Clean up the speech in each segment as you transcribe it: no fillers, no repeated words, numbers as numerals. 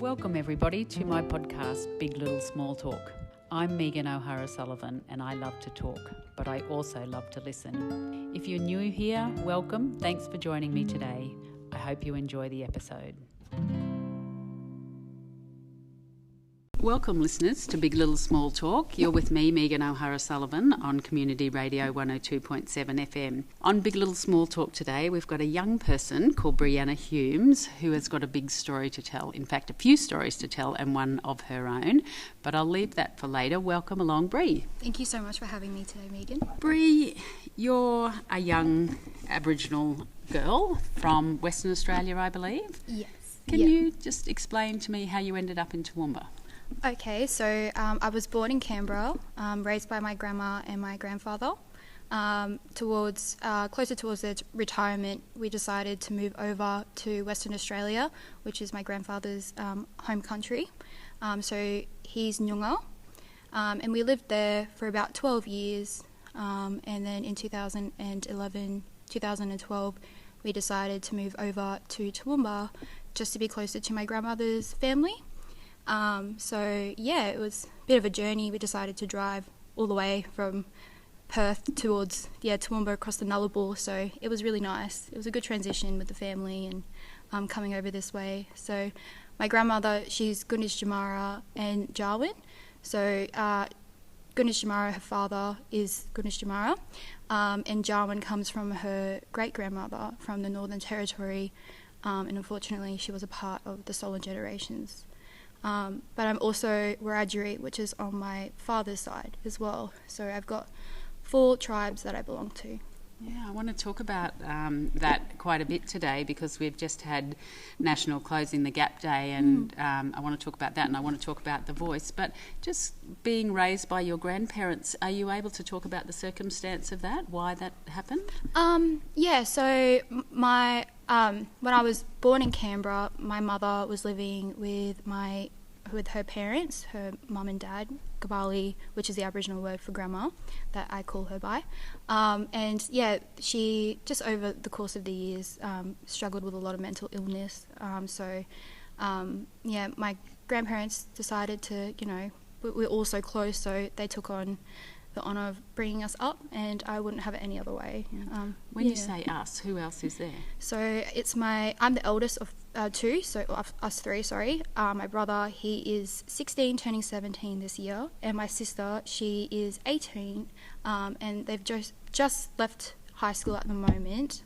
Welcome everybody to my podcast, Big Little Small Talk. I'm Megan O'Hara-Sullivan and I love to talk, but I also love to listen. If you're new here, welcome. Thanks for joining me today. I hope you enjoy the episode. Welcome listeners to Big Little Small Talk. You're with me, Megan O'Hara-Sullivan, on Community Radio 102.7 FM. On Big Little Small Talk today, we've got a young person called Breanna Humes who has got a big story to tell. In fact, a few stories to tell and one of her own. But I'll leave that for later. Welcome along, Bree. Thank you so much for having me today, Megan. Bree, you're a young Aboriginal girl from Western Australia, I believe. Yes. Can you just explain to me how you ended up in Toowoomba? Okay, so I was born in Canberra, raised by my grandma and my grandfather. Closer towards their retirement, we decided to move over to Western Australia, which is my grandfather's home country. So he's Noongar, and we lived there for about 12 years. And then in 2012, we decided to move over to Toowoomba just to be closer to my grandmother's family. It was a bit of a journey. We decided to drive all the way from Perth towards Toowoomba across the Nullarbor, so it was really nice. It was a good transition with the family and coming over this way. So my grandmother, she's Gunditjmara and Jawoyn. So Gunditjmara, her father is Gunditjmara, and Jawoyn comes from her great-grandmother from the Northern Territory, and unfortunately she was a part of the Stolen Generations. But I'm also Wiraderjiri, which is on my father's side as well. So I've got 4 tribes that I belong to. Yeah, I want to talk about that quite a bit today because we've just had National Closing the Gap Day and I want to talk about that and I want to talk about the voice. But just being raised by your grandparents, are you able to talk about the circumstance of that, why that happened? So when I was born in Canberra, my mother was living with her parents, her mum and dad, Gabali, which is the Aboriginal word for grandma that I call her by. She just over the course of the years struggled with a lot of mental illness. My grandparents decided to, we're all so close, so they took on the honour of bringing us up, and I wouldn't have it any other way. When you say us, who else is there? So I'm the eldest of 2, so of us 3, sorry. My brother, he is 16, turning 17 this year, and my sister, she is 18, and they've just left high school at the moment,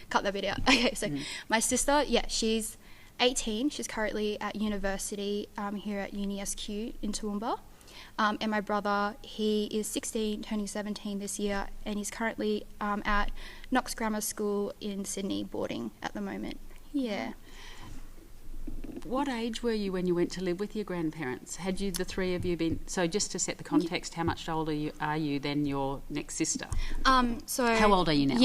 cut that bit out. Okay, so my sister, she's 18, she's currently at university here at Uni SQ in Toowoomba. And my brother, he is 16, turning 17 this year, and he's currently at Knox Grammar School in Sydney, boarding at the moment. Yeah. What age were you when you went to live with your grandparents? Had you, the 3 of you, been... So just to set the context, how much older are you than your next sister? How old are you now?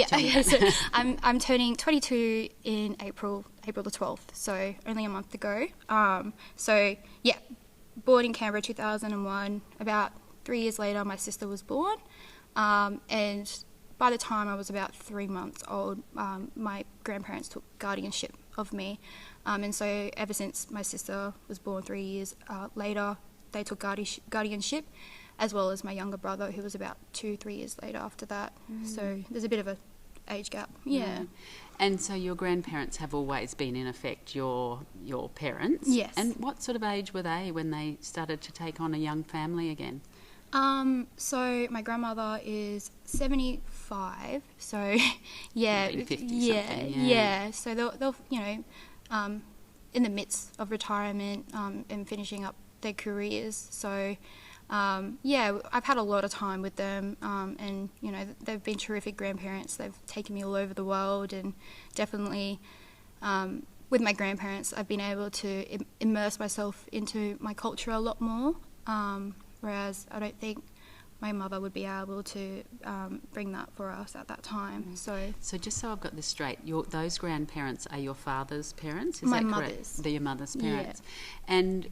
I'm turning 22 in April the 12th, so only a month ago. Born in Canberra 2001. About 3 years later, my sister was born, and by the time I was about 3 months old, my grandparents took guardianship of me, and so ever since my sister was born 3 years later, they took guardianship, as well as my younger brother, who was about 2-3 years later after that. So there's a bit of a age gap. Yeah. And so your grandparents have always been, in effect, your parents? Yes. And what sort of age were they when they started to take on a young family again? So my grandmother is 75, so yeah. 50 so they'll in the midst of retirement and finishing up their careers, so I've had a lot of time with them, and they've been terrific grandparents. They've taken me all over the world, and definitely with my grandparents I've been able to immerse myself into my culture a lot more, whereas I don't think my mother would be able to bring that for us at that time. So just so I've got this straight, those grandparents are your father's parents? Is my that mother's. Correct? They're your mother's parents. Yeah. And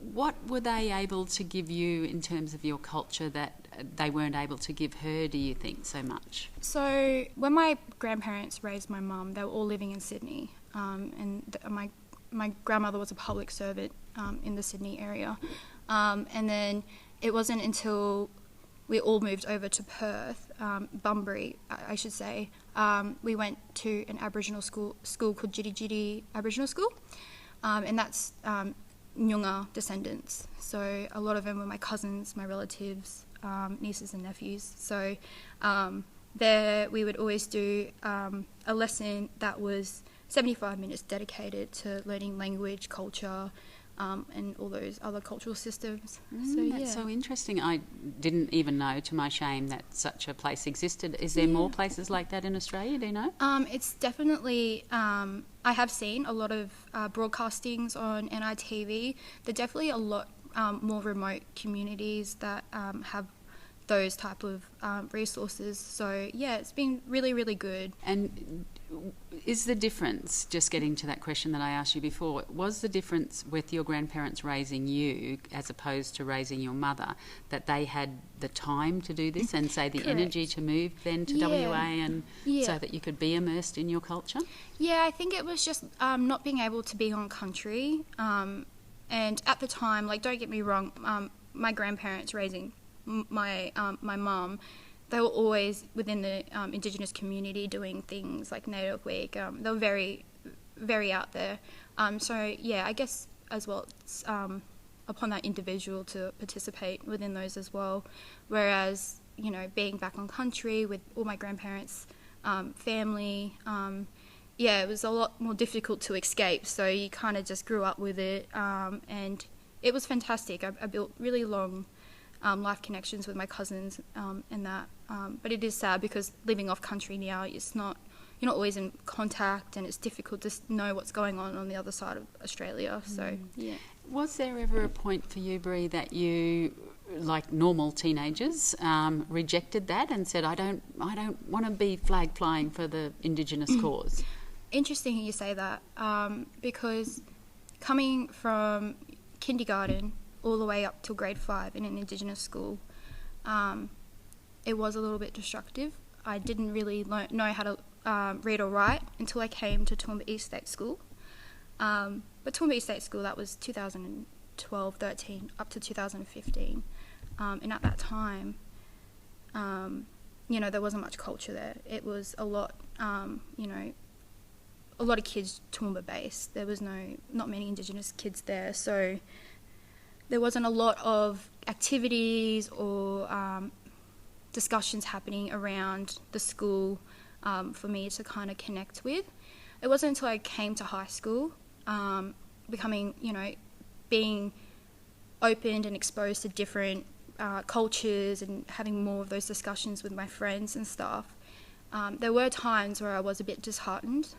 what were they able to give you in terms of your culture that they weren't able to give her, do you think, so much? So when my grandparents raised my mum, they were all living in Sydney, and my my grandmother was a public servant in the Sydney area. And then it wasn't until we all moved over to Perth, Bunbury, I should say, we went to an Aboriginal school called Gunditjmara Aboriginal School, and that's Noongar descendants. So a lot of them were my cousins, my relatives, nieces and nephews. So there we would always do a lesson that was 75 minutes dedicated to learning language, culture, and all those other cultural systems. That's so interesting. I didn't even know, to my shame, that such a place existed. Is there more places like that in Australia, do you know? It's definitely, I have seen a lot of broadcastings on NITV. There are definitely a lot more remote communities that have those type of resources. So, yeah, it's been really, really good. And is the difference, just getting to that question that I asked you before, was the difference with your grandparents raising you as opposed to raising your mother, that they had the time to do this and, say, the Correct. energy to move then to WA and so that you could be immersed in your culture? Yeah, I think it was just not being able to be on country. And at the time, like, don't get me wrong, my grandparents raising my mum, they were always within the Indigenous community doing things like Native Week. They were very, very out there. So, yeah, I guess as well it's upon that individual to participate within those as well. Whereas, you know, being back on country with all my grandparents' family, it was a lot more difficult to escape. So you kind of just grew up with it, and it was fantastic. I built really long life connections with my cousins and that. But it is sad because living off country now, you're not always in contact, and it's difficult to know what's going on the other side of Australia. So, yeah. Was there ever a point for you, Bree, that you, like normal teenagers, rejected that and said, I don't want to be flag flying for the Indigenous cause? Interesting you say that, because coming from kindergarten all the way up till grade 5 in an Indigenous school, it was a little bit destructive. I didn't really know how to read or write until I came to Toowoomba East State School. But Toowoomba East State School, that was 2012-13 up to 2015. And at that time, there wasn't much culture there. It was a lot, a lot of kids Toowoomba based. There was not many Indigenous kids there, so there wasn't a lot of activities or discussions happening around the school for me to kind of connect with. It wasn't until I came to high school, being opened and exposed to different cultures and having more of those discussions with my friends and stuff. There were times where I was a bit disheartened.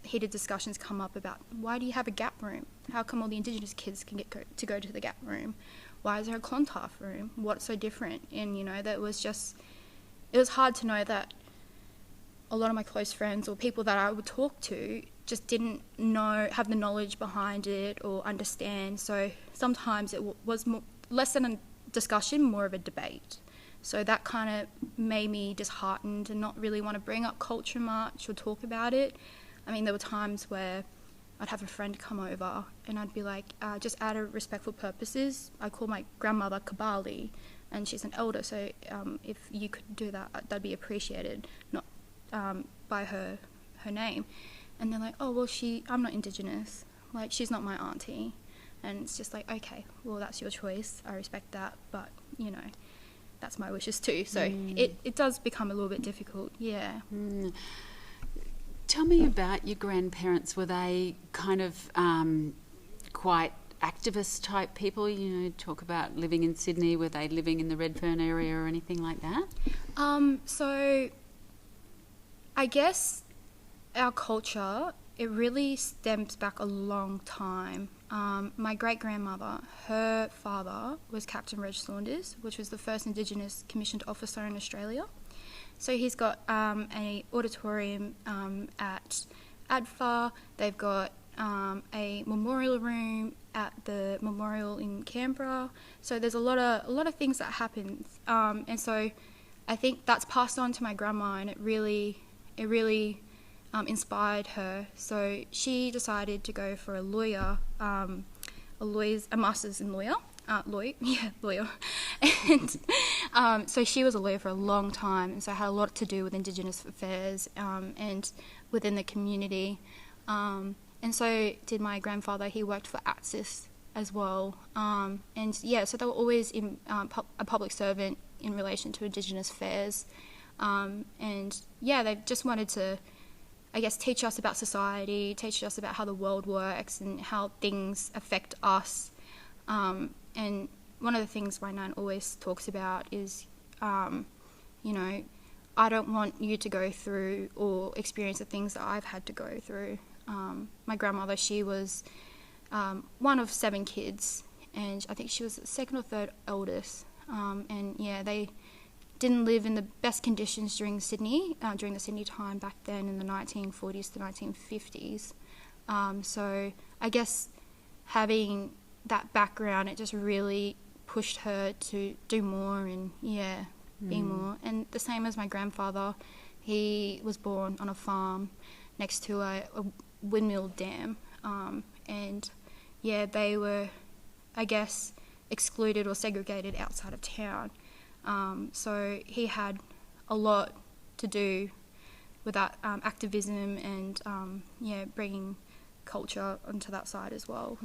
Heated discussions come up about, why do you have a gap room? How come all the Indigenous kids can go to the gap room? Why is there a Clontarf room? What's so different? And, it was hard to know that a lot of my close friends or people that I would talk to just didn't have the knowledge behind it or understand. So sometimes it was less than a discussion, more of a debate. So that kind of made me disheartened and not really want to bring up culture much or talk about it. I mean, there were times where I'd have a friend come over and I'd be like, just out of respectful purposes, I call my grandmother Kabali, and she's an elder, so if you could do that, that'd be appreciated, not by her name. And they're like, oh, well, I'm not Indigenous, like, she's not my auntie. And it's just like, okay, well, that's your choice, I respect that, but, that's my wishes too. So it does become a little bit difficult, yeah. Tell me about your grandparents. Were they kind of quite activist type people? Talk about living in Sydney. Were they living in the Redfern area or anything like that? So I guess our culture, it really stems back a long time. My great-grandmother, her father was Captain Reg Saunders, which was the first Indigenous commissioned officer in Australia. So he's got an auditorium at ADFA. They've got a memorial room at the memorial in Canberra. So there's a lot of things that happen. And so I think that's passed on to my grandma, and it really inspired her. So she decided to go for a master's in lawyer. Lawyer. And so she was a lawyer for a long time, and so had a lot to do with Indigenous affairs and within the community. And so did my grandfather. He worked for ATSIS as well. So they were always a public servant in relation to Indigenous affairs. They just wanted to, I guess, teach us about society, teach us about how the world works and how things affect us. And one of the things my nan always talks about is, I don't want you to go through or experience the things that I've had to go through. My grandmother, she was one of 7 kids, and I think she was the second or third eldest. They didn't live in the best conditions during the Sydney time back then in the 1940s to 1950s. So I guess having that background, it just really pushed her to do more and be more. And the same as my grandfather, he was born on a farm next to a windmill dam, they were, I guess, excluded or segregated outside of town. So he had a lot to do with that activism and bringing culture onto that side as well.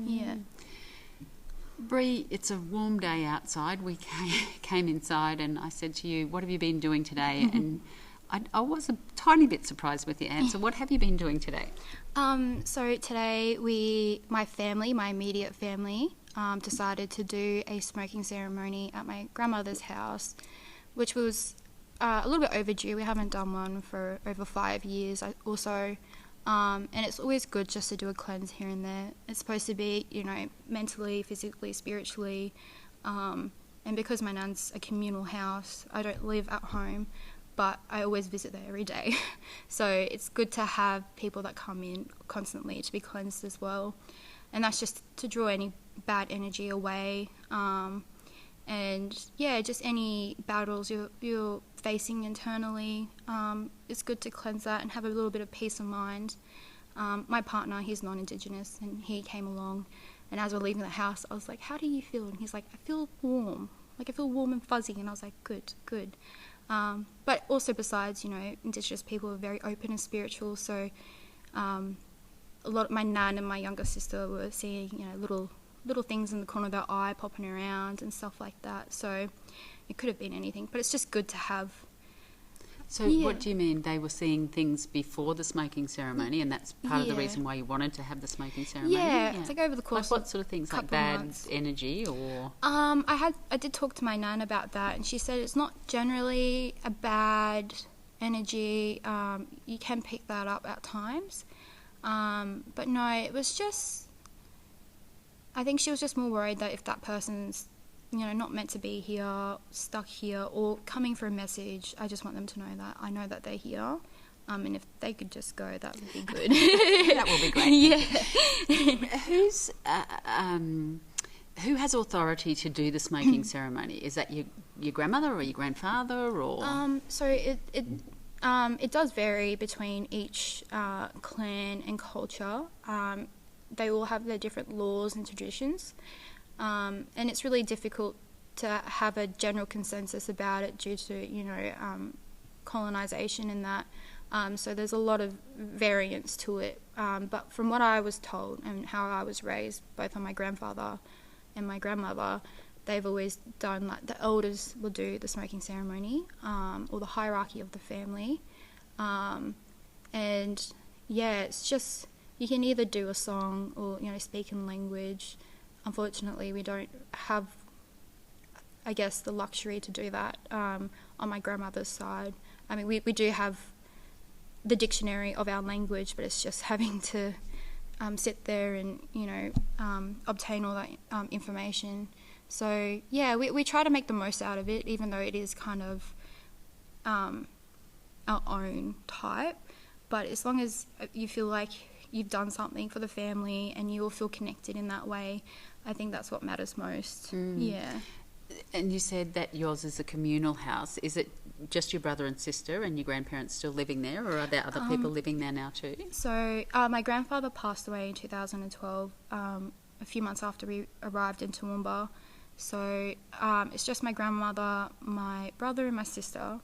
Bree, it's a warm day outside. We came inside and I said to you, what have you been doing today? And I was a tiny bit surprised with the answer. What have you been doing today? So today my immediate family, decided to do a smoking ceremony at my grandmother's house, which was a little bit overdue. We haven't done one for over 5 years and it's always good just to do a cleanse here and there. It's supposed to be, mentally, physically, spiritually, and because my nan's a communal house, I don't live at home, but I always visit there every day. So it's good to have people that come in constantly to be cleansed as well. And that's just to draw any bad energy away. Just any battles you're facing internally, it's good to cleanse that and have a little bit of peace of mind. My partner, he's non-Indigenous, and he came along, and as we're leaving the house, I was like, how do you feel? And he's like, I feel warm. I feel warm and fuzzy. And I was like, good. But also besides, Indigenous people are very open and spiritual, so a lot of my nan and my younger sister were seeing, little things in the corner of their eye popping around and stuff like that. So it could have been anything, but it's just good to have. So what do you mean they were seeing things before the smoking ceremony, and that's part of the reason why you wanted to have the smoking ceremony? Yeah. It's like over the course what sort of things, like bad energy or? I did talk to my nan about that, and she said it's not generally a bad energy. You can pick that up at times. But no, it was just, I think she was just more worried that if that person's, not meant to be here, stuck here, or coming for a message, I just want them to know that I know that they're here. And if they could just go, that would be good. That would be great. Yeah. Who has authority to do the smoking ceremony? Is that your grandmother or your grandfather, or? So it does vary between each clan and culture. They all have their different laws and traditions, and it's really difficult to have a general consensus about it due to colonisation and that. So there's a lot of variance to it. But from what I was told and how I was raised, both on my grandfather and my grandmother, they've always done, like, the elders will do the smoking ceremony, or the hierarchy of the family. It's just, you can either do a song or, speak in language. Unfortunately, we don't have, I guess, the luxury to do that on my grandmother's side. I mean, we do have the dictionary of our language, but it's just having to sit there and, obtain all that information. So, we try to make the most out of it, even though it is kind of our own type. But as long as you feel like you've done something for the family and you all feel connected in that way, I think that's what matters most. Yeah. And you said that yours is a communal house. Is it just your brother and sister and your grandparents still living there, or are there other people living there now too? So my grandfather passed away in 2012, a few months after we arrived in Toowoomba. So it's just my grandmother, my brother and my sister,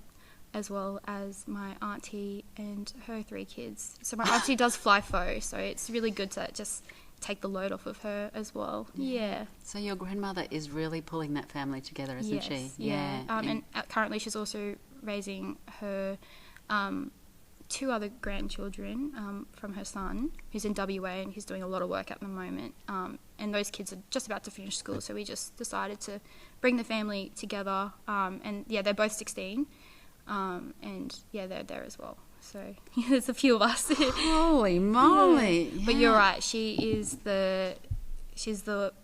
as well as my auntie and her 3 kids. So my auntie does fly FO, so it's really good to just take the load off of her as well. Yeah. So your grandmother is really pulling that family together, isn't Yes, she? Yeah. And currently she's also raising her 2 other grandchildren from her son, who's in WA, and he's doing a lot of work at the moment. And those kids are just about to finish school, so we just decided to bring the family together. And yeah, they're both 16. And yeah, they're there as well. So there's a few of us. Holy moly! Yeah. But you're right. She's the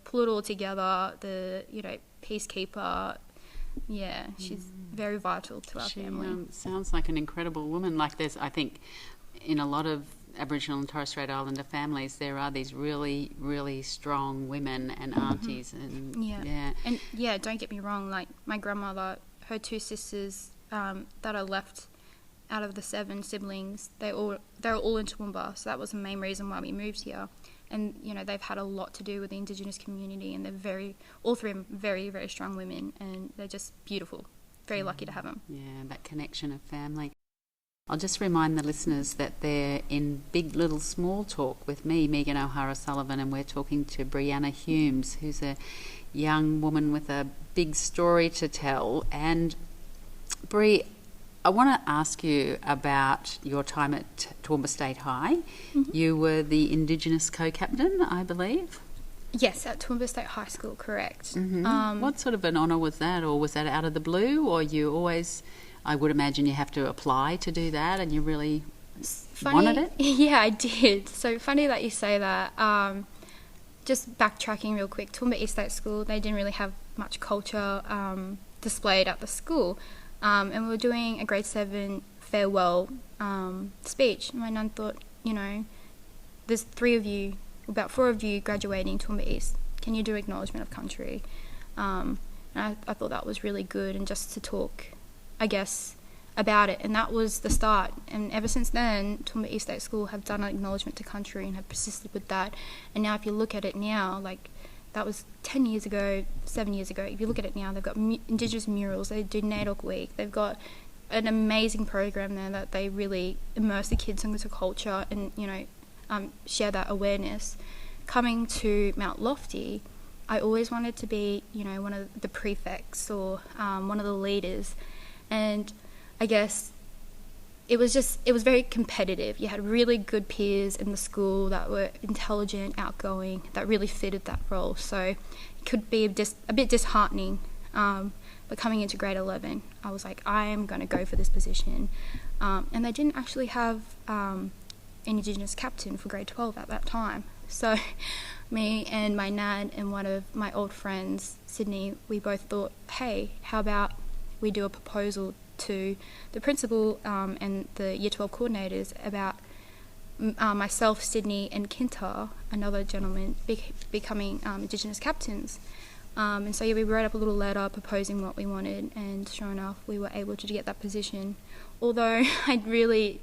pull it all together. The peacekeeper. Yeah, she's very vital to our family. Sounds like an incredible woman. Like I think, in a lot of Aboriginal and Torres Strait Islander families, there are these really, really strong women and aunties. And And don't get me wrong. Like my grandmother, her 2 sisters that are left out of the 7 siblings, they're all in Toowoomba, so that was the main reason why we moved here. And they've had a lot to do with the Indigenous community, and they're all 3 of them very, very strong women, and they're just beautiful. Very lucky to have them. Yeah, that connection of family. I'll just remind the listeners that they're in Big Little Small Talk with me, Megan O'Hara-Sullivan, and we're talking to Breanna Humes, who's a young woman with a big story to tell. And Bree, I want to ask you about your time at Toowoomba State High. Mm-hmm. You were the Indigenous co-captain, I believe. Yes, at Toowoomba State High School, correct. Mm-hmm. What sort of an honour was that, or was that out of the blue, or you always, I would imagine you have to apply to do that, and you really wanted it? Yeah, I did. So funny that you say that. Just backtracking real quick, Toowoomba East State School, they didn't really have much culture displayed at the school. And we were doing a grade 7 farewell speech. My nun thought, there's 3 of you, about 4 of you graduating Toowoomba East. Can you do acknowledgement of country? And I thought that was really good, and just to talk, I guess, about it. And that was the start. And ever since then, Toowoomba East State School have done an acknowledgement to country and have persisted with that. And now if you look at it now, like, that was 10 years ago, 7 years ago. If you look at it now, they've got Indigenous murals, they do NAIDOC Week, they've got an amazing program there that they really immerse the kids into culture and, share that awareness. Coming to Mount Lofty, I always wanted to be, one of the prefects or one of the leaders. And I guess it was very competitive. You had really good peers in the school that were intelligent, outgoing, that really fitted that role. So it could be a bit disheartening. But coming into grade 11, I was like, I am going to go for this position. And they didn't actually have an Indigenous captain for grade 12 at that time. So me and my nan and one of my old friends, Sydney, we both thought, hey, how about we do a proposal to the principal and the Year 12 coordinators about myself, Sydney and Kinta, another gentleman, becoming Indigenous captains. And so we wrote up a little letter proposing what we wanted, and sure enough we were able to get that position. Although I really,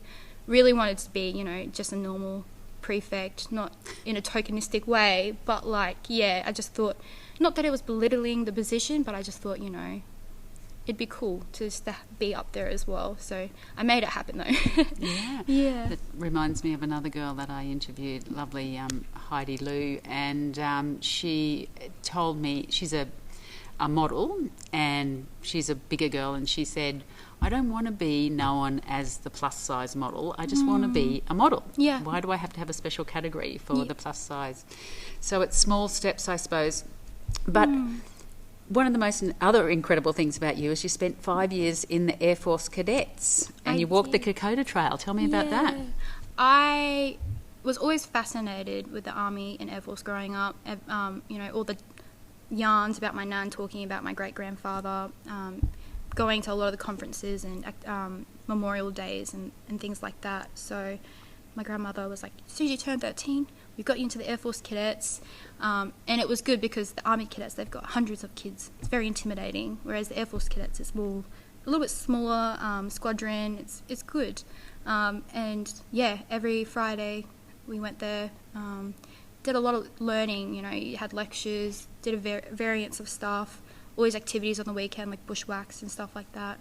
really wanted to be, just a normal prefect, not in a tokenistic way, but I just thought, not that it was belittling the position, but I just thought, it'd be cool to just be up there as well. So I made it happen though. Yeah. That reminds me of another girl that I interviewed, lovely Heidi Lou, and she told me, she's a model and she's a bigger girl, and she said, I don't want to be known as the plus size model, I just want to be a model. Yeah. Why do I have to have a special category for the plus size? So it's small steps, I suppose. But one of the most other incredible things about you is you spent 5 years in the Air Force Cadets, and you walked the Kokoda Trail. Tell me about that. I was always fascinated with the Army and Air Force growing up. All the yarns about my nan talking about my great-grandfather, going to a lot of the conferences and memorial days and things like that. So my grandmother was like, as soon as you turn 13, we got you into the Air Force Cadets. And it was good because the Army Cadets, they've got hundreds of kids. It's very intimidating, whereas the Air Force Cadets, it's more, a little bit smaller squadron. It's good. And yeah, every Friday we went there, did a lot of learning. You had lectures, did a variance of stuff, always activities on the weekend like bushwhacks and stuff like that.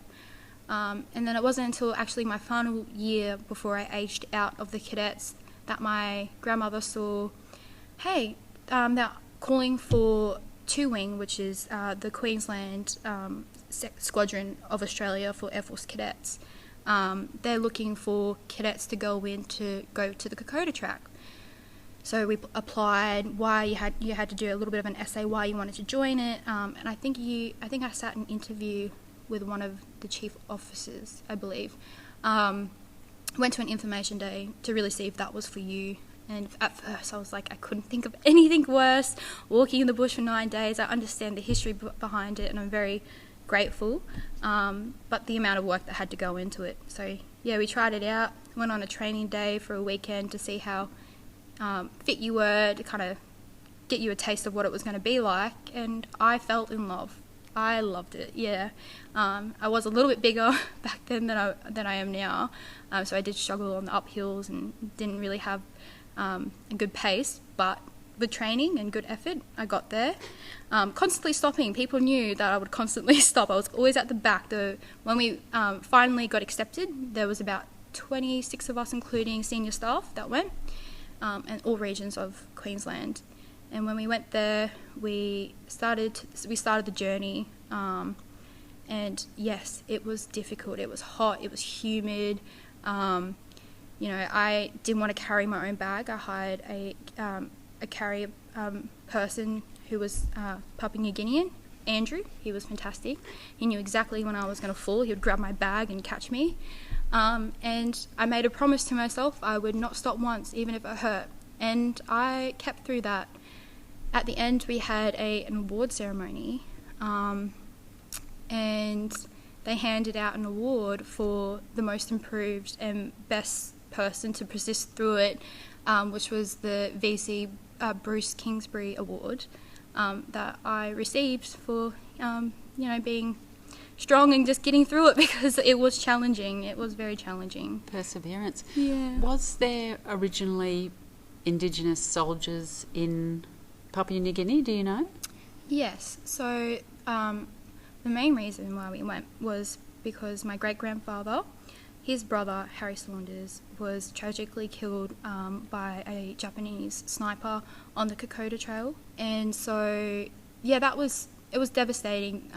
And then it wasn't until actually my final year before I aged out of the cadets that my grandmother saw, hey, they're calling for 2 Wing, which is the Queensland Squadron of Australia for Air Force Cadets. They're looking for cadets to go to the Kokoda track. So we applied. Why you had to do a little bit of an essay why you wanted to join it, and I think I sat in an interview with one of the chief officers, I believe. Went to an information day to really see if that was for you. And at first I was like, I couldn't think of anything worse. Walking in the bush for 9 days, I understand the history behind it, and I'm very grateful. But the amount of work that had to go into it. So yeah, we tried it out. Went on a training day for a weekend to see how fit you were, to kind of get you a taste of what it was going to be like. And I fell in love. I loved it, yeah. I was a little bit bigger back then than I am now, so I did struggle on the uphills and didn't really have a good pace, but with training and good effort, I got there. Constantly stopping. People knew that I would constantly stop. I was always at the back. When we finally got accepted, there was about 26 of us, including senior staff, that went, and all regions of Queensland. And when we went there, we started the journey, and yes, it was difficult. It was hot. It was humid. I didn't want to carry my own bag. I hired a carrier person who was Papua New Guinean, Andrew. He was fantastic. He knew exactly when I was going to fall. He would grab my bag and catch me. And I made a promise to myself I would not stop once, even if it hurt. And I kept through that. At the end, we had an award ceremony, and they handed out an award for the most improved and best person to persist through it, which was the VC Bruce Kingsbury Award that I received for, being strong and just getting through it, because it was challenging. It was very challenging. Perseverance. Yeah. Was there originally Indigenous soldiers in Papua New Guinea, do you know? Yes. So the main reason why we went was because my great-grandfather, his brother, Harry Saunders, was tragically killed by a Japanese sniper on the Kokoda Trail. And so, yeah, it was devastating.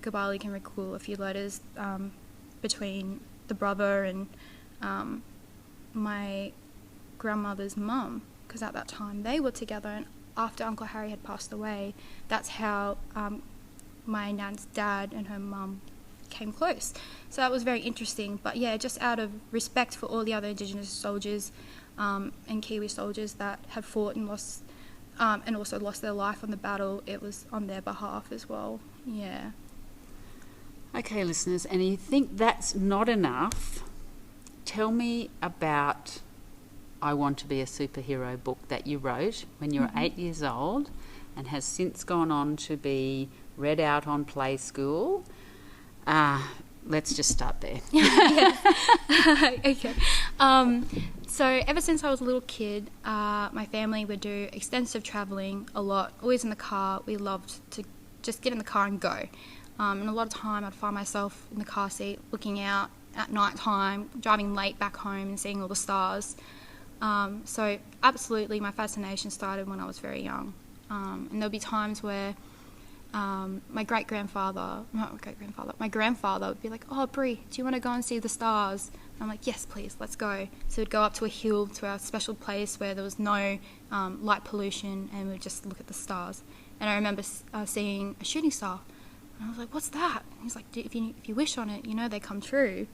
Gabali can recall a few letters between the brother and my grandmother's mum, because at that time they were together, and after Uncle Harry had passed away, that's how my nan's dad and her mum came close. So that was very interesting. But yeah, just out of respect for all the other Indigenous soldiers and Kiwi soldiers that had fought and lost, and also lost their life on the battle, it was on their behalf as well. Yeah. Okay, listeners, and you think that's not enough, tell me about I Want to Be a Superhero book that you wrote when you were 8 years old and has since gone on to be read out on Play School. Let's just start there. Okay. So ever since I was a little kid, my family would do extensive travelling a lot, always in the car. We loved to just get in the car and go. And a lot of time I'd find myself in the car seat looking out at night time, driving late back home and seeing all the stars. So absolutely my fascination started when I was very young. And there'll be times where my grandfather would be like, "Oh, Bree, do you want to go and see the stars?" And I'm like, "Yes, please, let's go." So we'd go up to a hill to our special place where there was no light pollution, and we'd just look at the stars. And I remember seeing a shooting star. And I was like, "What's that?" And he's like, if you wish on it, they come true.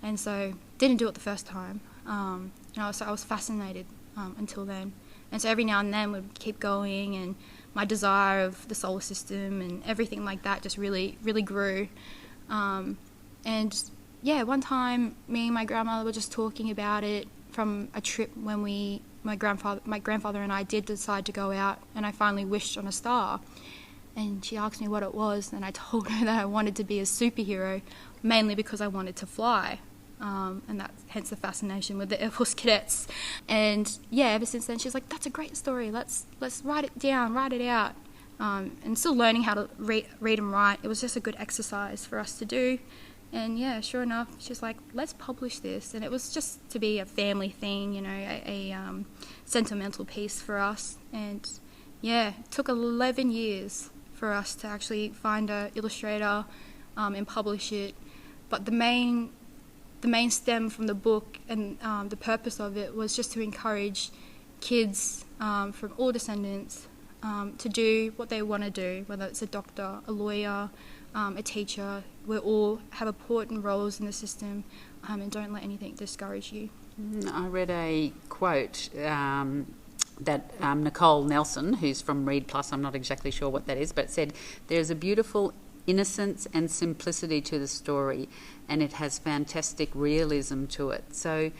And so didn't do it the first time. So I was fascinated until then. And so every now and then we'd keep going, and my desire of the solar system and everything like that just really, really grew. And yeah, one time me and my grandmother were just talking about it from a trip when my grandfather and I did decide to go out, and I finally wished on a star. And she asked me what it was, and I told her that I wanted to be a superhero, mainly because I wanted to fly. And that's hence the fascination with the Air Force cadets. And yeah, ever since then, she's like, that's a great story. Let's write it down, write it out. And still learning how to read and write. It was just a good exercise for us to do. And yeah, sure enough, she's like, let's publish this. And it was just to be a family thing, you know, a sentimental piece for us. And yeah, it took 11 years for us to actually find an illustrator and publish it. But the main stem from the book and the purpose of it was just to encourage kids from all descendants to do what they want to do, whether it's a doctor, a lawyer, a teacher. We all have important roles in the system, and don't let anything discourage you. I read a quote that Nicole Nelson, who's from Read Plus, I'm not exactly sure what that is, but said, there's a beautiful innocence and simplicity to the story, and it has fantastic realism to it. So,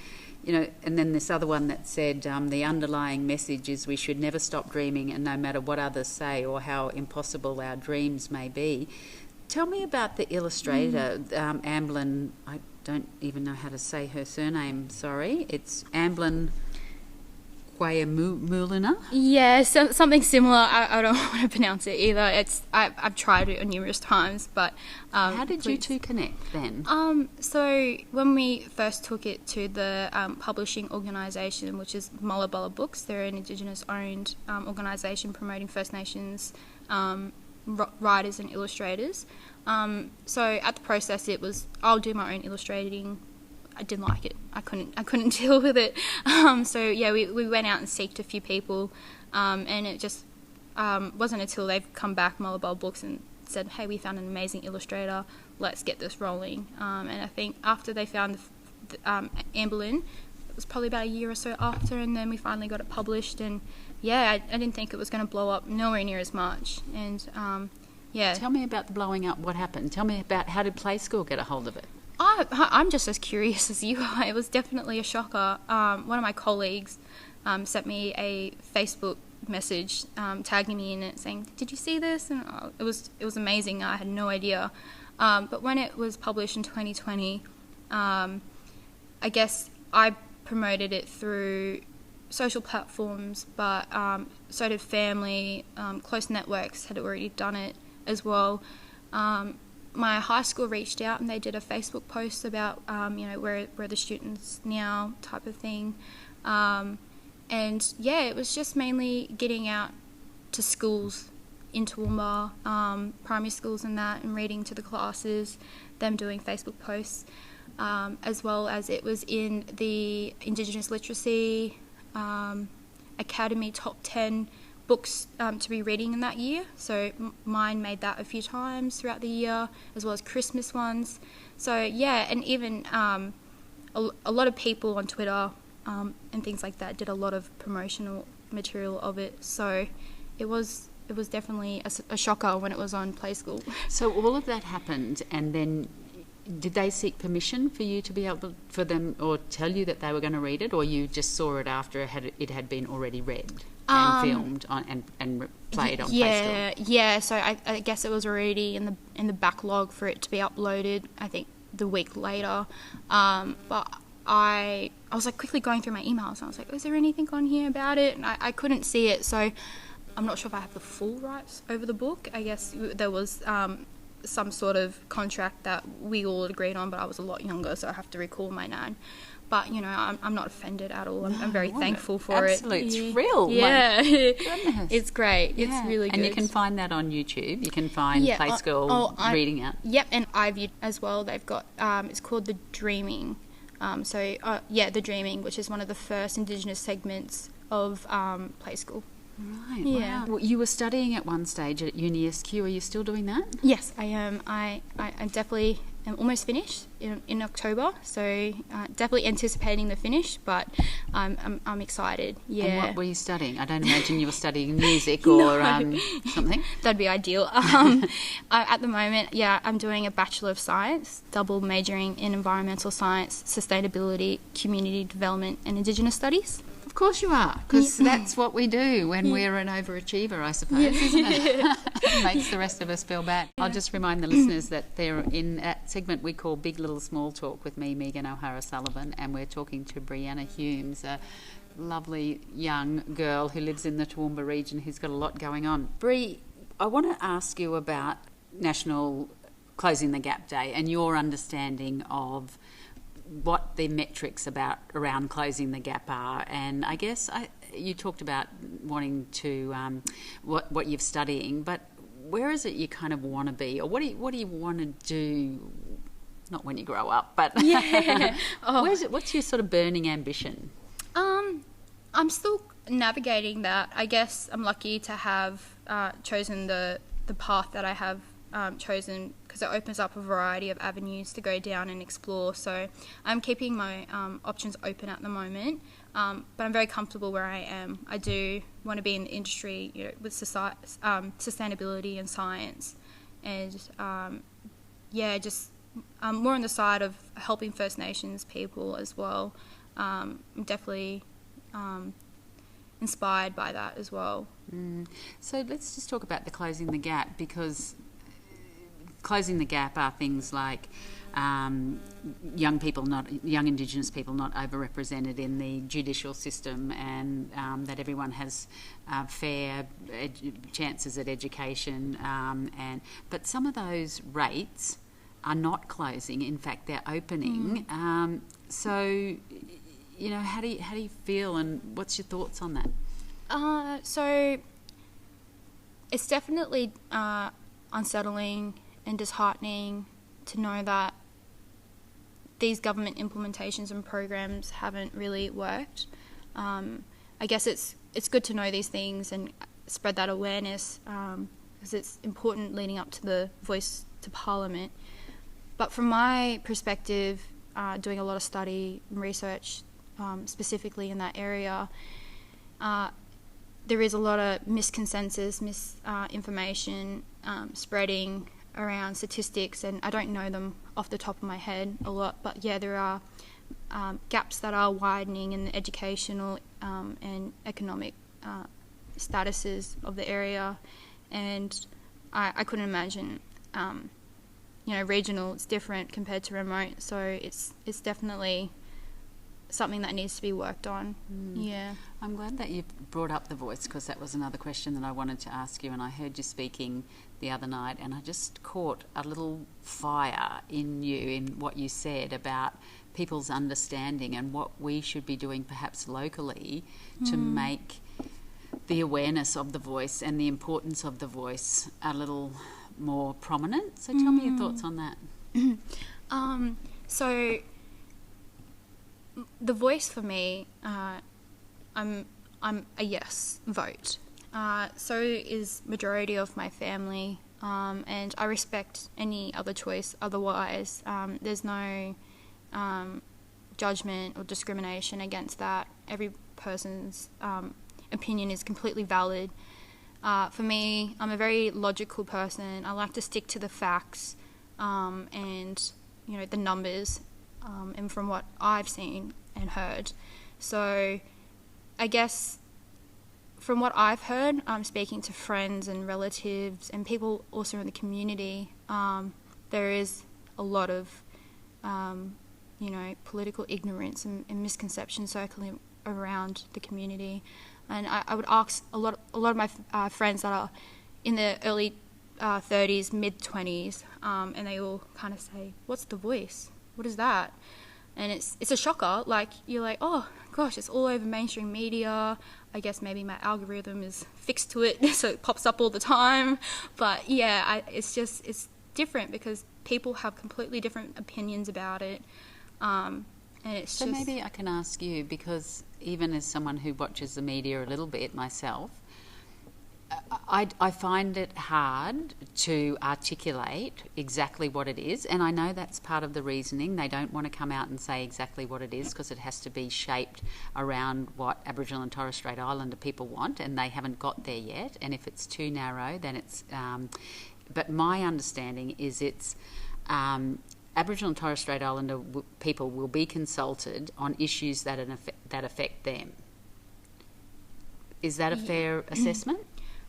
you know, and then this other one that said the underlying message is we should never stop dreaming, and no matter what others say or how impossible our dreams may be. Tell me about the illustrator, Amblin. I don't even know how to say her surname, sorry. It's Amblin Mulina? Yeah, something similar. I don't want to pronounce it either. I've tried it numerous times, but how did you two connect then? So when we first took it to the publishing organisation, which is Mullaballa Books, they're an Indigenous-owned organisation promoting First Nations writers and illustrators. So at the process, it was I'll do my own illustrating. I didn't like it. I couldn't deal with it. So yeah, we went out and seeked a few people, and it just wasn't until they've come back, Mullaballa Books, and said, hey, we found an amazing illustrator, let's get this rolling. And I think after they found Amberlyn, it was probably about a year or so after, and then we finally got it published. And yeah, I didn't think it was going to blow up nowhere near as much. And yeah. Tell me about the blowing up. What happened? Tell me about how did Play School get a hold of it? I'm just as curious as you are. It was definitely a shocker. One of my colleagues sent me a Facebook message tagging me in it saying, did you see this? And it was amazing. I had no idea. But when it was published in 2020, I guess I promoted it through social platforms, but so did family. Close networks had already done it as well. My high school reached out and they did a Facebook post about, where are the students now type of thing. And yeah, it was just mainly getting out to schools in Toowoomba, primary schools and that, and reading to the classes, them doing Facebook posts, as well as it was in the Indigenous Literacy Academy top 10 books to be reading in that year. So mine made that a few times throughout the year, as well as Christmas ones. So yeah, and even a lot of people on Twitter and things like that did a lot of promotional material of it. So it was definitely a shocker when it was on Play School. So all of that happened, and then did they seek permission for you to be able for them, or tell you that they were going to read it, or you just saw it after it had been already read and filmed and played on Play School? Yeah. So I guess it was already in the backlog for it to be uploaded, I think the week later. But I was like quickly going through my emails and I was like, is there anything on here about it? And I couldn't see it, so I'm not sure if I have the full rights over the book. I guess there was some sort of contract that we all agreed on, but I was a lot younger, so I have to recall my nan. But, I'm not offended at all. I'm very thankful for absolute it. Absolute thrill. Yeah. Goodness. It's great. Yeah. It's really good. And you can find that on YouTube. You can find Play School reading it. Yep, and iView as well. They've got, it's called The Dreaming. The Dreaming, which is one of the first Indigenous segments of Play School. Right, yeah. Wow. Well, you were studying at one stage at UniSQ. Are you still doing that? Yes, I am. I definitely am almost finished in October, so definitely anticipating the finish, but I'm excited. Yeah. And what were you studying? I don't imagine you were studying music or something. That'd be ideal. At the moment, I'm doing a Bachelor of Science, double majoring in environmental science, sustainability, community development and Indigenous studies. Of course you are, because that's what we do when we're an overachiever, I suppose, isn't it? It makes the rest of us feel bad. I'll just remind the listeners that they're in that segment we call Big Little Small Talk with me, Megan O'Hara-Sullivan, and we're talking to Breanna Humes, a lovely young girl who lives in the Toowoomba region who's got a lot going on. Bree, I want to ask you about National Closing the Gap Day and your understanding of what the metrics around closing the gap are, and I guess you talked about wanting to what you're studying, but where is it you kind of want to be, or what do you want to do? Not when you grow up, but what's your sort of burning ambition? I'm still navigating that. I guess I'm lucky to have chosen the path that I have chosen, because it opens up a variety of avenues to go down and explore. So I'm keeping my options open at the moment, but I'm very comfortable where I am. I do want to be in the industry, with sustainability and science, and just I'm more on the side of helping First Nations people as well. I'm definitely inspired by that as well. So let's just talk about the closing the gap, because closing the gap are things like young Indigenous people not overrepresented in the judicial system, and that everyone has fair chances at education. But some of those rates are not closing. In fact, they're opening. So, how do you feel, and what's your thoughts on that? So it's definitely unsettling and disheartening to know that these government implementations and programs haven't really worked. I guess it's good to know these things and spread that awareness, because it's important leading up to the Voice to Parliament. But from my perspective, doing a lot of study and research specifically in that area, there is a lot of misconsensus, misinformation spreading around statistics, and I don't know them off the top of my head a lot, but there are gaps that are widening in the educational and economic statuses of the area, and I couldn't imagine, regional, it's different compared to remote, so it's definitely something that needs to be worked on. Yeah. I'm glad that you brought up the voice, because that was another question that I wanted to ask you, and I heard you speaking the other night, and I just caught a little fire in you in what you said about people's understanding and what we should be doing perhaps locally to make the awareness of the voice and the importance of the voice a little more prominent. So tell me your thoughts on that. So the voice for me, I'm a yes vote. So is majority of my family, and I respect any other choice otherwise. There's no judgment or discrimination against that. Every person's opinion is completely valid. For me, I'm a very logical person. I like to stick to the facts and the numbers, and from what I've seen and heard. So I guess from what I've heard, speaking to friends and relatives and people also in the community, there is a lot of political ignorance and misconception circling around the community. And I would ask a lot of my friends that are in their early 30s, mid-20s, and they all kind of say, "What's the voice? What is that?" And it's a shocker. Like, you're like, oh gosh, it's all over mainstream media. I guess maybe my algorithm is fixed to it, so it pops up all the time. But it's different because people have completely different opinions about it. And it's so maybe I can ask you, because even as someone who watches the media a little bit myself, I find it hard to articulate exactly what it is, and I know that's part of the reasoning. They don't want to come out and say exactly what it is because it has to be shaped around what Aboriginal and Torres Strait Islander people want, and they haven't got there yet. And if it's too narrow, then it's... but my understanding is it's... Aboriginal and Torres Strait Islander people will be consulted on issues that affect them. Is that a fair assessment?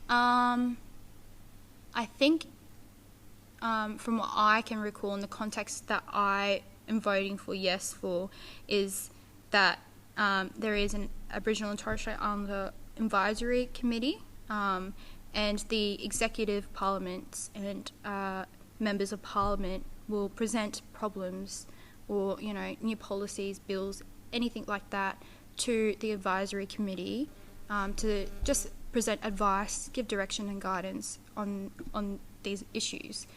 I think from what I can recall in the context that I am voting for yes for is that there is an Aboriginal and Torres Strait Islander advisory committee and the executive parliaments and members of parliament will present problems or, new policies, bills, anything like that to the advisory committee to just present advice, give direction and guidance on these issues.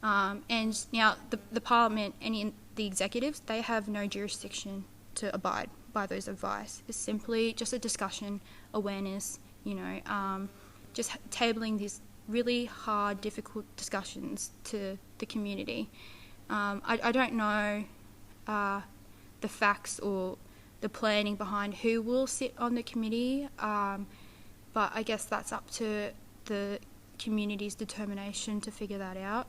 And now the Parliament and the executives, they have no jurisdiction to abide by those advice. It's simply just a discussion, awareness, just tabling these really hard, difficult discussions to the community. I don't know the facts or the planning behind who will sit on the committee, but I guess that's up to the community's determination to figure that out.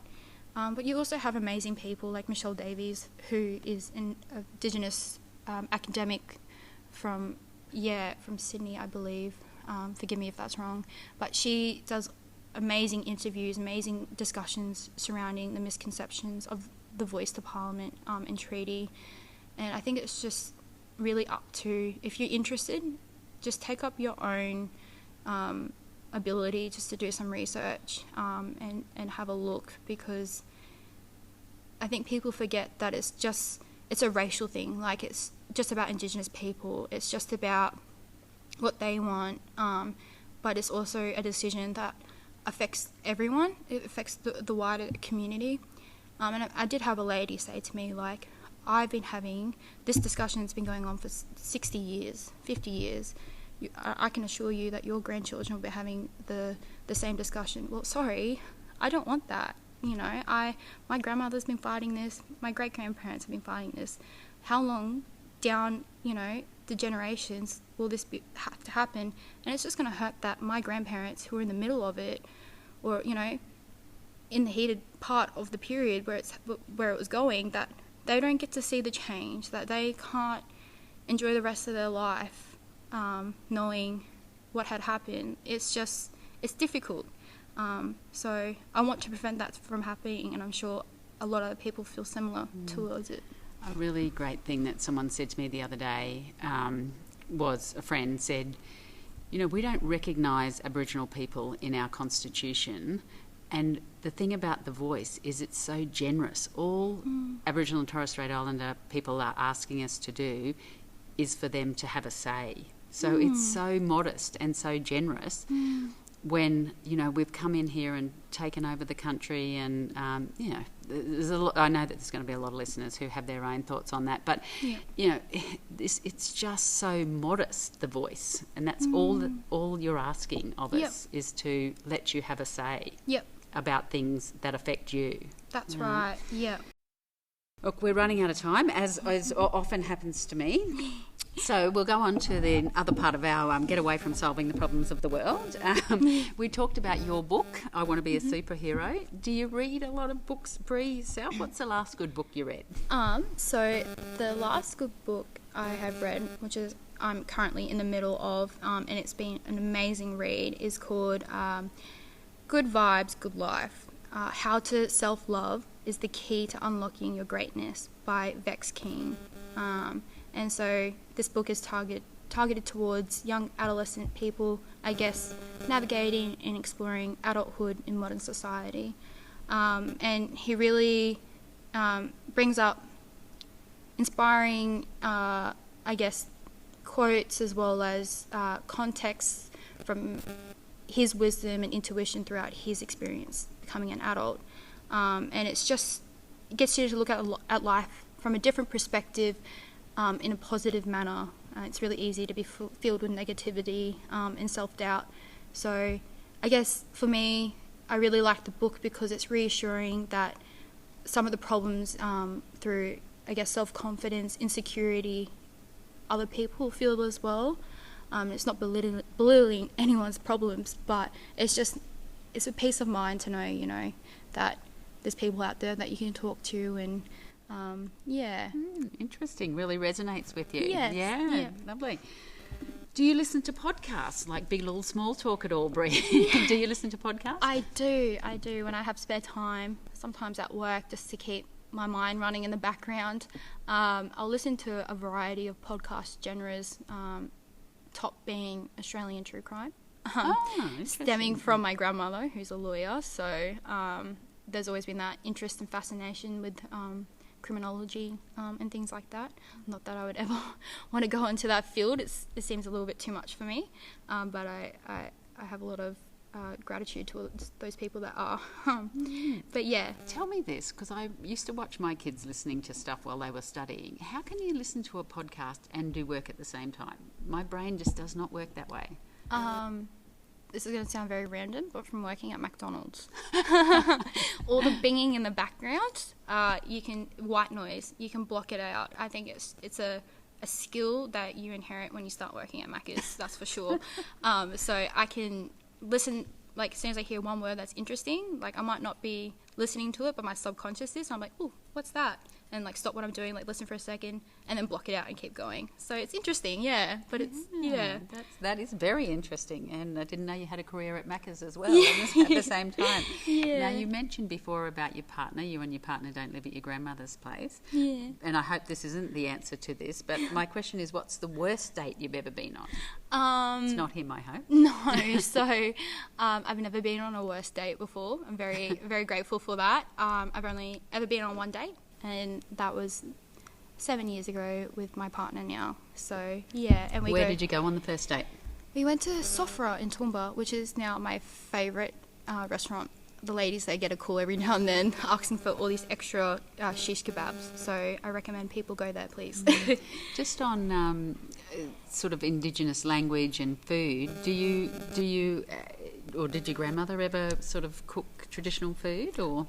But you also have amazing people like Michelle Davies, who is an Indigenous academic from Sydney, I believe. Forgive me if that's wrong. But she does amazing interviews, amazing discussions surrounding the misconceptions of the voice to Parliament and treaty. And I think it's just really up to, if you're interested, just take up your own ability just to do some research and have a look, because I think people forget that it's a racial thing. Like, it's just about Indigenous people. It's just about what they want, but it's also a decision that affects everyone. It affects the wider community. And I did have a lady say to me, like, I've been having this discussion that's been going on for 60 years, 50 years. I can assure you that your grandchildren will be having the same discussion. Well, sorry, I don't want that. My grandmother's been fighting this. My great-grandparents have been fighting this. How long down, the generations will this have to happen? And it's just going to hurt that my grandparents, who are in the middle of it, or, in the heated part of the period where it was going, that they don't get to see the change, that they can't enjoy the rest of their life knowing what had happened. It's difficult. So I want to prevent that from happening, and I'm sure a lot of people feel similar towards it. A really great thing that someone said to me the other day was, a friend said, we don't recognise Aboriginal people in our constitution, and the thing about the voice is it's so generous. All Aboriginal and Torres Strait Islander people are asking us to do is for them to have a say. So it's so modest and so generous when, we've come in here and taken over the country, and, there's a lot, I know that there's going to be a lot of listeners who have their own thoughts on that, but, it's just so modest, the voice, and that's all you're asking of us is to let you have a say about things that affect you. That's right, Look, we're running out of time, as often happens to me. So we'll go on to the other part of our get away from solving the problems of the world. We talked about your book, I Want to Be a Superhero. Do you read a lot of books, Bree, yourself? What's the last good book you read? So the last good book I have read, which is I'm currently in the middle of, and it's been an amazing read, is called Good Vibes, Good Life. How to Self-Love is the Key to Unlocking Your Greatness by Vex King. And so this book is targeted towards young adolescent people, I guess, navigating and exploring adulthood in modern society. And he really brings up inspiring, quotes as well as context from his wisdom and intuition throughout his experience becoming an adult. And it gets you to look at life from a different perspective, in a positive manner. It's really easy to be filled with negativity and self-doubt. So I guess for me, I really like the book because it's reassuring that some of the problems through, I guess, self-confidence, insecurity, other people feel as well. It's not belittling anyone's problems, but it's a peace of mind to know, that there's people out there that you can talk to, and interesting. Really resonates with you. Yes. Yeah, lovely. Do you listen to podcasts like Big Little Small Talk at all, Bree? Do you listen to podcasts? I do. When I have spare time, sometimes at work, just to keep my mind running in the background. I'll listen to a variety of podcast genres, top being Australian true crime, stemming from my grandmother, who's a lawyer. So there's always been that interest and fascination with criminology and things like that. Not that I would ever want to go into that field. It seems a little bit too much for me, but I have a lot of gratitude towards those people that are. But yeah. Tell me this, because I used to watch my kids listening to stuff while they were studying. How can you listen to a podcast and do work at the same time? My brain just does not work that way. This is going to sound very random, but from working at McDonald's, all the binging in the background, white noise, you can block it out. I think it's a skill that you inherit when you start working at Macca's, that's for sure. So I can listen, like, as soon as I hear one word that's interesting, like, I might not be listening to it, but my subconscious is, and I'm like, ooh, what's that? And, like, stop what I'm doing, like, listen for a second, and then block it out and keep going. So it's interesting, yeah, but it's, yeah. That is very interesting, and I didn't know you had a career at Macca's as well at the same time. Yeah. Now, you mentioned before about your partner. You and your partner don't live at your grandmother's place. Yeah. And I hope this isn't the answer to this, but my question is, what's the worst date you've ever been on? It's not him, I hope. No, so I've never been on a worst date before. I'm very, very grateful for that. I've only ever been on one date, and that was 7 years ago with my partner now. So, yeah. And Where did you go on the first date? We went to Sofra in Toowoomba, which is now my favourite restaurant. The ladies, they get a call every now and then asking for all these extra shish kebabs. So I recommend people go there, please. Just on sort of Indigenous language and food, do you or did your grandmother ever sort of cook traditional food, or?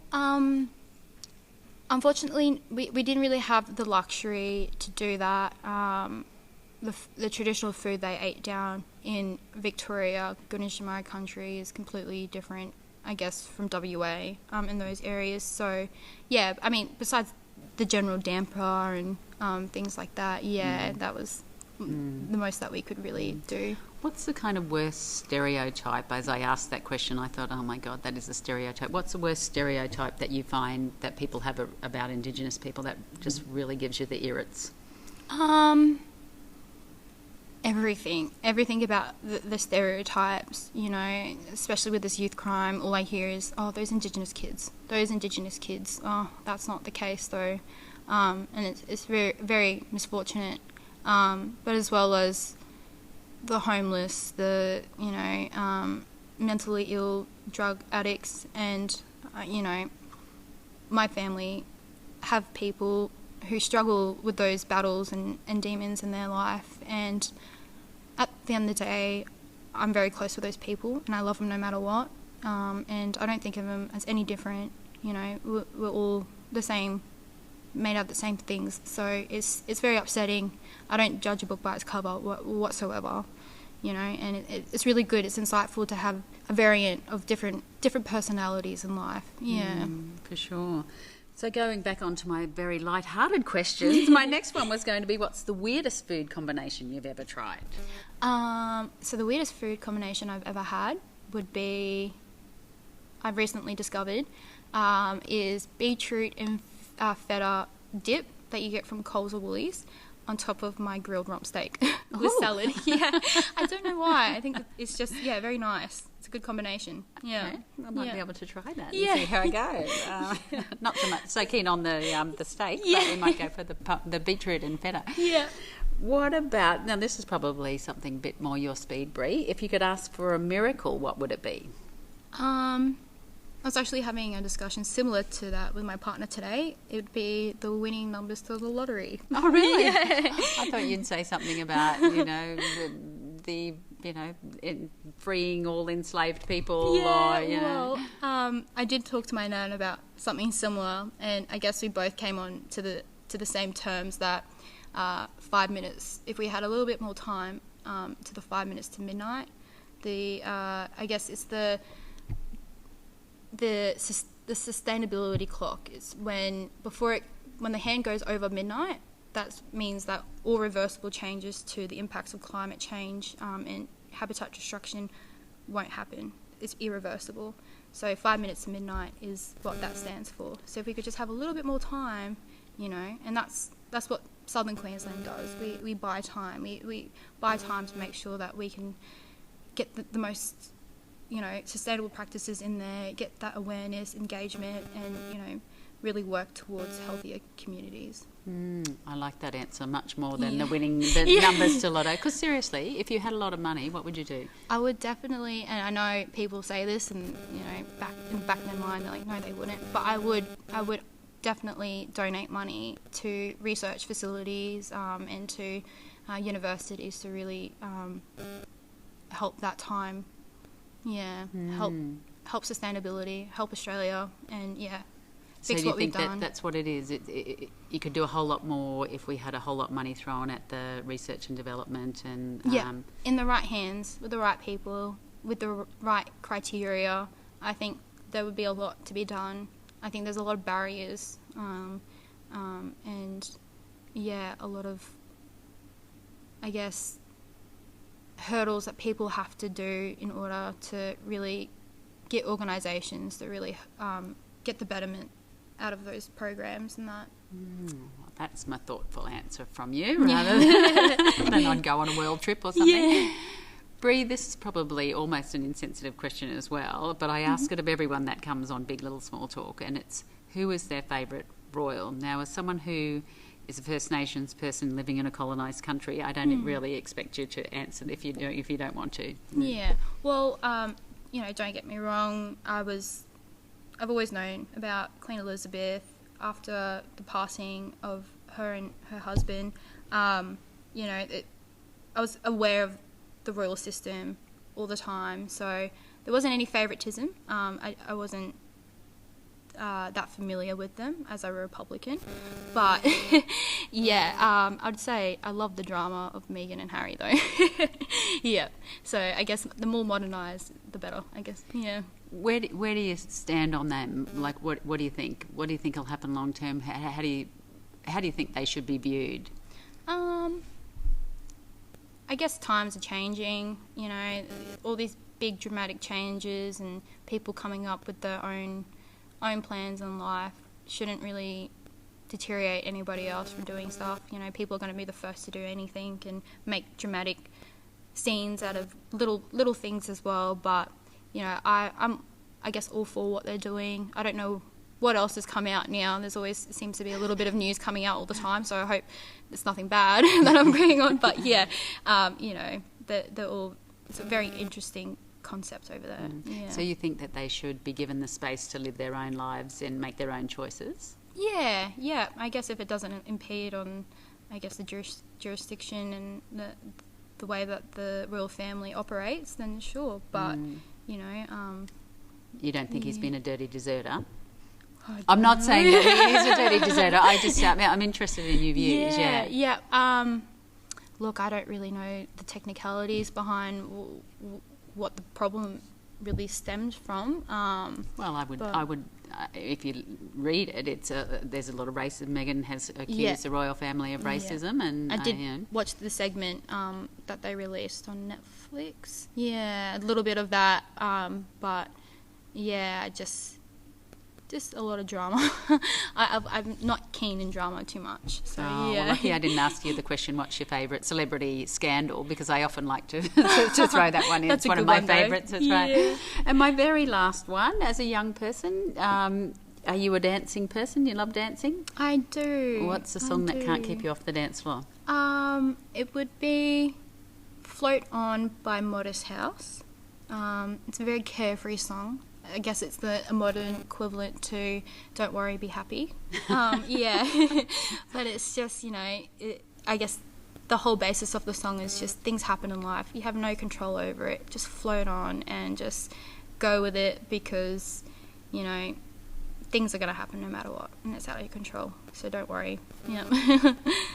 Unfortunately, we didn't really have the luxury to do that. The traditional food they ate down in Victoria, Gunditjmara country, is completely different, I guess, from WA in those areas. So, yeah, I mean, besides the general damper and things like that, that was the most that we could really do. What's the kind of worst stereotype? As I asked that question, I thought, oh my God, that is a stereotype. What's the worst stereotype that you find that people have about Indigenous people that just really gives you the irrits? Everything about the stereotypes, especially with this youth crime. All I hear is, oh, those Indigenous kids. Oh, that's not the case though. And it's very, very misfortunate. But as well as the homeless, the, mentally ill, drug addicts, and, my family have people who struggle with those battles and demons in their life. And at the end of the day, I'm very close with those people, and I love them no matter what. And I don't think of them as any different. We're all the same, made out of the same things. So it's very upsetting. I don't judge a book by its cover whatsoever, and it's really good. It's insightful to have a variant of different personalities in life. Yeah, for sure. So going back onto my very light-hearted questions, my next one was going to be, what's the weirdest food combination you've ever tried? So the weirdest food combination I've ever had would be, I've recently discovered, is beetroot and feta dip that you get from Coles or Woolies on top of my grilled rump steak with salad. Yeah, I don't know why. I think it's just, very nice. It's a good combination. Yeah, okay. I might be able to try that and see how I go. Not so keen on the steak, but we might go for the beetroot and feta. Yeah. What about, now this is probably something a bit more your speed, Bree. If you could ask for a miracle, what would it be? I was actually having a discussion similar to that with my partner today. It would be the winning numbers to the lottery. Oh, really? Yeah. I thought you'd say something about, the freeing all enslaved people? Yeah, or, I did talk to my nan about something similar, and I guess we both came on to the same terms that 5 minutes, if we had a little bit more time, to the 5 minutes to midnight, I guess it's the sustainability clock. Is when the hand goes over midnight, that means that all reversible changes to the impacts of climate change and habitat destruction won't happen. It's irreversible. So 5 minutes to midnight is what that stands for. So if we could just have a little bit more time, and that's what Southern Queensland does. We buy time. We buy time to make sure that we can get the most, sustainable practices in there, get that awareness, engagement, and, really work towards healthier communities. I like that answer much more than the numbers to Lotto. Because seriously, if you had a lot of money, what would you do? I would definitely, and I know people say this, and back in the back of their mind they're like, no, they wouldn't. But I would definitely donate money to research facilities and to universities to really help that time. Help sustainability, help Australia, and So do you think that's what it is? You could do a whole lot more if we had a whole lot of money thrown at the research and development and... in the right hands, with the right people, with the right criteria, I think there would be a lot to be done. I think there's a lot of barriers and, a lot of, I guess, hurdles that people have to do in order to really get organisations to really get the betterment out of those programs and that. Well, that's my thoughtful answer from you, rather than I'd go on a world trip or something. Yeah. Bree, this is probably almost an insensitive question as well, but I ask it of everyone that comes on Big Little Small Talk, and it's who is their favourite royal? Now, as someone who is a First Nations person living in a colonised country, I don't really expect you to answer if you don't want to. Yeah. Well, don't get me wrong. I've always known about Queen Elizabeth after the passing of her and her husband. I was aware of the royal system all the time, so there wasn't any favouritism. I wasn't that familiar with them as a Republican, but I'd say I love the drama of Meghan and Harry though. So I guess the more modernised the better, I guess. Where do you stand on that? Like, what do you think? What do you think will happen long term? How do you think they should be viewed? I guess times are changing. All these big dramatic changes and people coming up with their own plans in life shouldn't really deteriorate anybody else from doing stuff. People are going to be the first to do anything and make dramatic scenes out of little things as well. But I'm I guess all for what they're doing. I don't know what else has come out now. There's always seems to be a little bit of news coming out all the time, so I hope there's nothing bad that I'm agreeing on. But they're all, it's a very interesting concept over there. Yeah. So you think that they should be given the space to live their own lives and make their own choices? Yeah. I guess if it doesn't impede on, I guess, the jurisdiction and the way that the royal family operates, then sure. But you don't think he's been a dirty deserter? I'm not saying that he is a dirty deserter. I'm interested in your views. Yeah. Look, I don't really know the technicalities behind what the problem really stemmed from. Well, I would. If you read it, there's a lot of racism. Meghan has accused the royal family of racism, and I did watch the segment that they released on Netflix. Yeah, a little bit of that, but yeah, just a lot of drama. I'm not keen in drama too much. So well, lucky I didn't ask you the question, what's your favourite celebrity scandal? Because I often like to throw that one in. It's one of my favourites. That's right. And my very last one, as a young person, are you a dancing person? You love dancing? I do. What's the song that can't keep you off the dance floor? It would be Float On by Modest House. It's a very carefree song. I guess it's a modern equivalent to Don't Worry, Be Happy. But it's just, I guess the whole basis of the song is just things happen in life. You have no control over it. Just float on and just go with it, because, you know, things are going to happen no matter what, and it's out of your control. So don't worry. Yeah.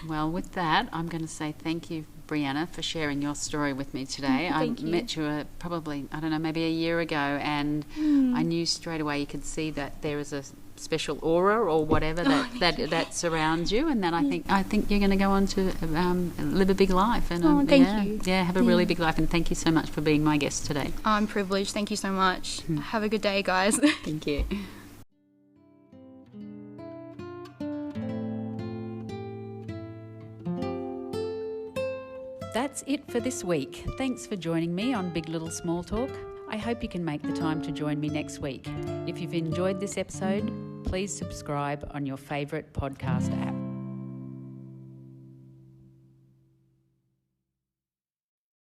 Well, with that, I'm going to say thank you, Breanna, for sharing your story with me today. Thank you. Met you probably, I don't know, maybe a year ago, and I knew straight away you could see that there is a special aura or whatever that surrounds you, and then I think you're going to go on to live a big life. And thank you. Yeah, have a really big life, and thank you so much for being my guest today. I'm privileged. Thank you so much. Have a good day, guys. Thank you. That's it for this week. Thanks for joining me on Big Little Small Talk. I hope you can make the time to join me next week. If you've enjoyed this episode, please subscribe on your favourite podcast app.